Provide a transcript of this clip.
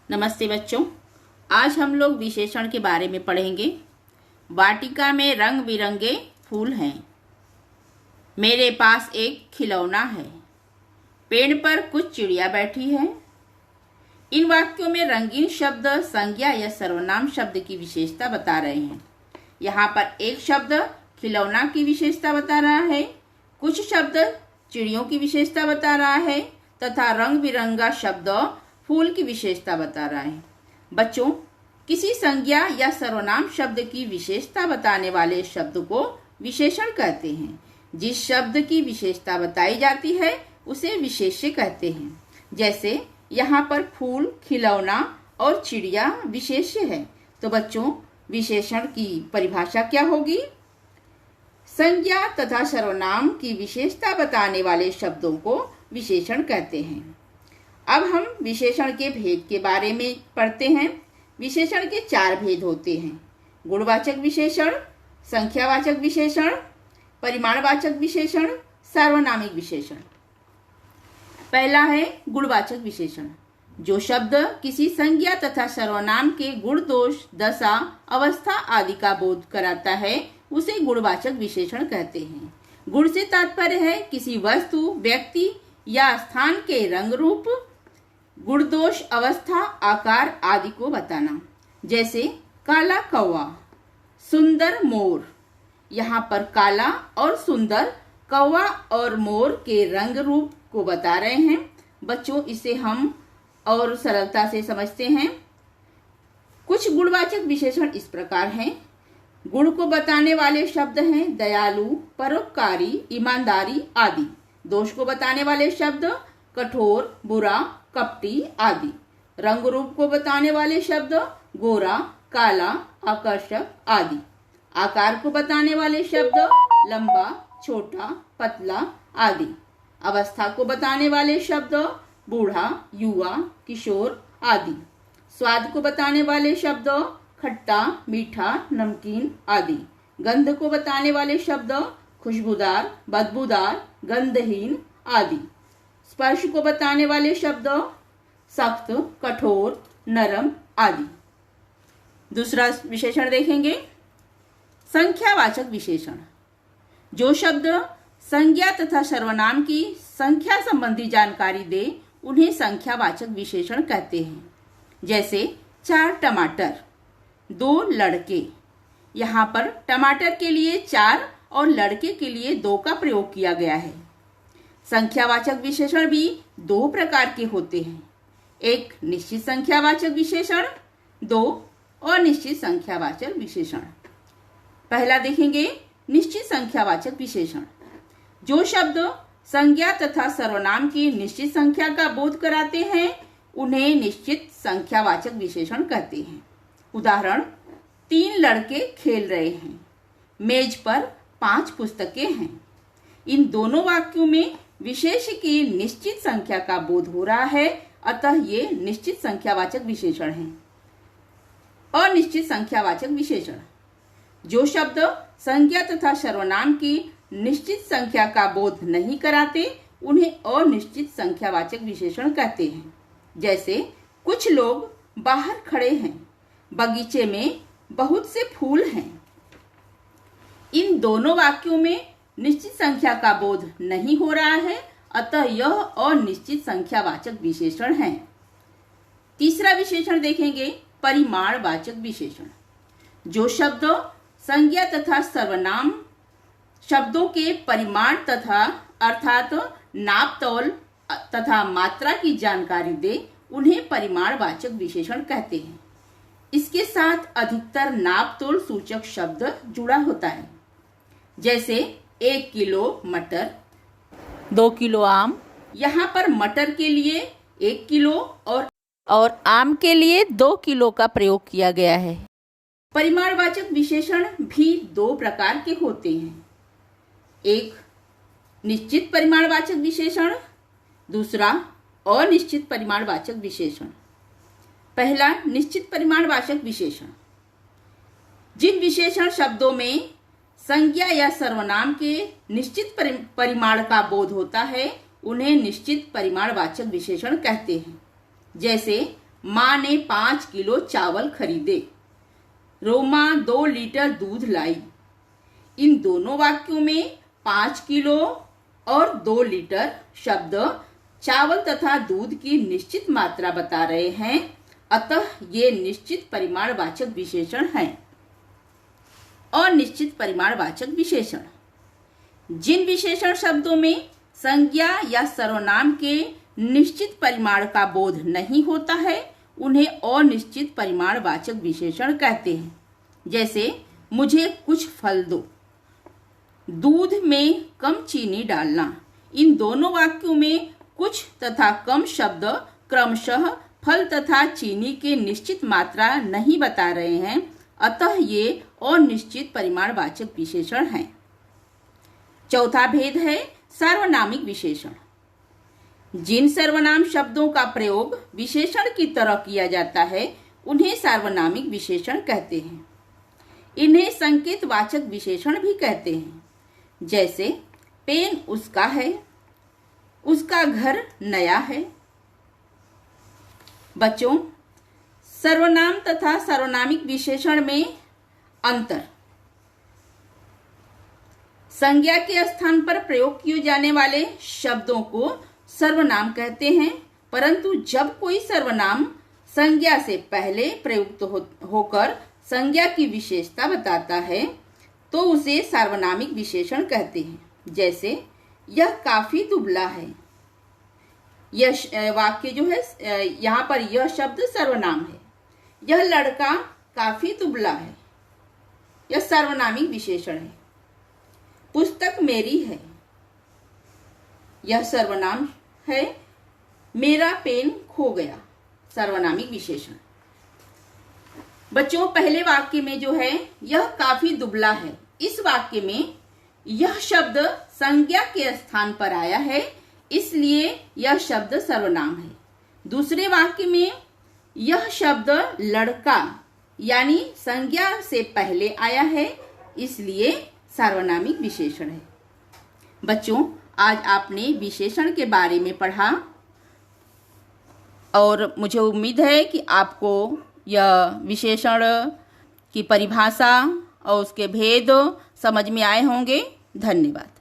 नमस्ते बच्चों, आज हम लोग विशेषण के बारे में पढ़ेंगे। वाटिका में रंग बिरंगे फूल हैं। मेरे पास एक खिलौना है। पेड़ पर कुछ चिड़िया बैठी है। इन वाक्यों में रंगीन शब्द संज्ञा या सर्वनाम शब्द की विशेषता बता रहे हैं। यहाँ पर एक शब्द खिलौना की विशेषता बता रहा है, कुछ शब्द चिड़ियों की विशेषता बता रहा है तथा रंग बिरंगा शब्द फूल की विशेषता बता रहा है। बच्चों, किसी संज्ञा या सर्वनाम शब्द की विशेषता बताने वाले शब्द को विशेषण कहते हैं। जिस शब्द की विशेषता बताई जाती है उसे विशेष्य कहते हैं। जैसे यहाँ पर फूल, खिलौना और चिड़िया विशेष्य है। तो बच्चों, विशेषण की परिभाषा क्या होगी? संज्ञा तथा सर्वनाम की विशेषता बताने वाले शब्दों को विशेषण कहते हैं। अब हम विशेषण के भेद के बारे में पढ़ते हैं। विशेषण के 4 भेद होते हैं: गुणवाचक विशेषण, संख्यावाचक विशेषण, परिमाणवाचक विशेषण, सार्वनामिक विशेषण। पहला है गुणवाचक विशेषण। जो शब्द किसी संज्ञा तथा सर्वनाम के गुण, दोष, दशा, अवस्था आदि का बोध कराता है उसे गुणवाचक विशेषण कहते हैं। गुण से तात्पर्य है किसी वस्तु, व्यक्ति या स्थान के रंग, रूप, गुण, दोष, अवस्था, आकार आदि को बताना। जैसे काला कौवा, सुंदर मोर। यहाँ पर काला और सुंदर कौवा और मोर के रंग रूप को बता रहे हैं। बच्चों, इसे हम और सरलता से समझते हैं। कुछ गुणवाचक विशेषण इस प्रकार हैं। गुण को बताने वाले शब्द हैं दयालु, परोपकारी, ईमानदारी आदि। दोष को बताने वाले शब्द कठोर, बुरा, कपटी आदि। रंग रूप को बताने वाले शब्द गोरा, काला, आकर्षक आदि। आकार को बताने वाले शब्द लंबा, छोटा, पतला आदि। अवस्था को बताने वाले शब्द बूढ़ा, युवा, किशोर आदि। स्वाद को बताने वाले शब्द खट्टा, मीठा, नमकीन आदि। गंध को बताने वाले शब्द खुशबूदार, बदबूदार, गंधहीन आदि। स्पर्श को बताने वाले शब्द सख्त, कठोर, नरम आदि। दूसरा विशेषण देखेंगे, संख्यावाचक विशेषण। जो शब्द संज्ञा तथा सर्वनाम की संख्या संबंधी जानकारी दे उन्हें संख्यावाचक विशेषण कहते हैं। जैसे 4 टमाटर, 2 लड़के। यहाँ पर टमाटर के लिए 4 और लड़के के लिए 2 का प्रयोग किया गया है। संख्यावाचक विशेषण भी 2 प्रकार के होते हैं। एक निश्चित संख्यावाचक विशेषण, 2 अनिश्चित संख्यावाचक विशेषण। पहला देखेंगे निश्चित संख्यावाचक विशेषण। जो शब्द संज्ञा तथा सर्वनाम की निश्चित संख्या का बोध कराते हैं उन्हें निश्चित संख्यावाचक विशेषण कहते हैं। उदाहरण, 3 लड़के खेल रहे हैं, मेज पर 5 पुस्तकें हैं। इन दोनों वाक्यों में विशेष की निश्चित संख्या का बोध हो रहा है, अतः ये निश्चित संख्यावाचक विशेषण हैं। अनिश्चित संख्यावाचक विशेषण। जो शब्द संज्ञा तथा सर्वनाम की निश्चित संख्या का बोध नहीं कराते उन्हें अनिश्चित संख्यावाचक विशेषण कहते हैं। जैसे कुछ लोग बाहर खड़े हैं, बगीचे में बहुत से फूल हैं। इन दोनों वाक्यों में निश्चित संख्या का बोध नहीं हो रहा है, अतः यह अनिश्चित संख्यावाचक विशेषण है। तीसरा विशेषण देखेंगे, परिमाणवाचक विशेषण। जो शब्द संज्ञा तथा सर्वनाम शब्दों के परिमाण तथा अर्थात नाप, तौल तथा मात्रा की जानकारी दे उन्हें परिमाणवाचक विशेषण कहते हैं। इसके साथ अधिकतर नाप, तौल सूचक शब्द जुड़ा होता है। जैसे 1 किलो मटर, 2 किलो आम। यहाँ पर मटर के लिए 1 किलो और आम के लिए 2 किलो का प्रयोग किया गया है। परिमाणवाचक विशेषण भी 2 प्रकार के होते हैं। एक निश्चित परिमाणवाचक विशेषण, दूसरा अनिश्चित परिमाणवाचक विशेषण। पहला निश्चित परिमाणवाचक विशेषण। जिन विशेषण शब्दों में संज्ञा या सर्वनाम के निश्चित परिमाण का बोध होता है उन्हें निश्चित परिमाणवाचक विशेषण कहते हैं। जैसे माँ ने 5 किलो चावल खरीदे। रोमा 2 लीटर दूध लाई। इन दोनों वाक्यों में 5 किलो और 2 लीटर शब्द चावल तथा दूध की निश्चित मात्रा बता रहे हैं, अतः ये निश्चित परिमाणवाचक विशेषण हैं। अनिश्चित परिमाणवाचक विशेषण, जिन विशेषण शब्दों में संज्ञा या सर्वनाम के निश्चित परिमाण का बोध नहीं होता है उन्हें अनिश्चित परिमाणवाचक विशेषण कहते हैं। जैसे मुझे कुछ फल दो, दूध में कम चीनी डालना। इन दोनों वाक्यों में कुछ तथा कम शब्द क्रमशः फल तथा चीनी के निश्चित मात्रा नहीं बता रहे हैं, अतः ये अनिश्चित परिमाणवाचक विशेषण हैं। चौथा भेद है सार्वनामिक विशेषण। जिन सर्वनाम शब्दों का प्रयोग विशेषण की तरह किया जाता है उन्हें सार्वनामिक विशेषण कहते हैं। इन्हें संकेतवाचक विशेषण भी कहते हैं। जैसे पेन उसका है, उसका घर नया है। बच्चों, सर्वनाम तथा सार्वनामिक विशेषण में अंतर। संज्ञा के स्थान पर प्रयोग किए जाने वाले शब्दों को सर्वनाम कहते हैं, परंतु जब कोई सर्वनाम संज्ञा से पहले प्रयुक्त होकर संज्ञा की विशेषता बताता है तो उसे सार्वनामिक विशेषण कहते हैं। जैसे यह काफी दुबला है। यह वाक्य जो है, यहाँ पर यह शब्द सर्वनाम है। यह लड़का काफी दुबला है, यह सर्वनामिक विशेषण है। पुस्तक मेरी है, यह सर्वनाम है। मेरा पेन खो गया, सर्वनामिक विशेषण। बच्चों, पहले वाक्य में जो है यह काफी दुबला है, इस वाक्य में यह शब्द संज्ञा के स्थान पर आया है, इसलिए यह शब्द सर्वनाम है। दूसरे वाक्य में यह शब्द लड़का यानी संज्ञा से पहले आया है, इसलिए सार्वनामिक विशेषण है। बच्चों, आज आपने विशेषण के बारे में पढ़ा और मुझे उम्मीद है कि आपको यह विशेषण की परिभाषा और उसके भेद समझ में आए होंगे। धन्यवाद।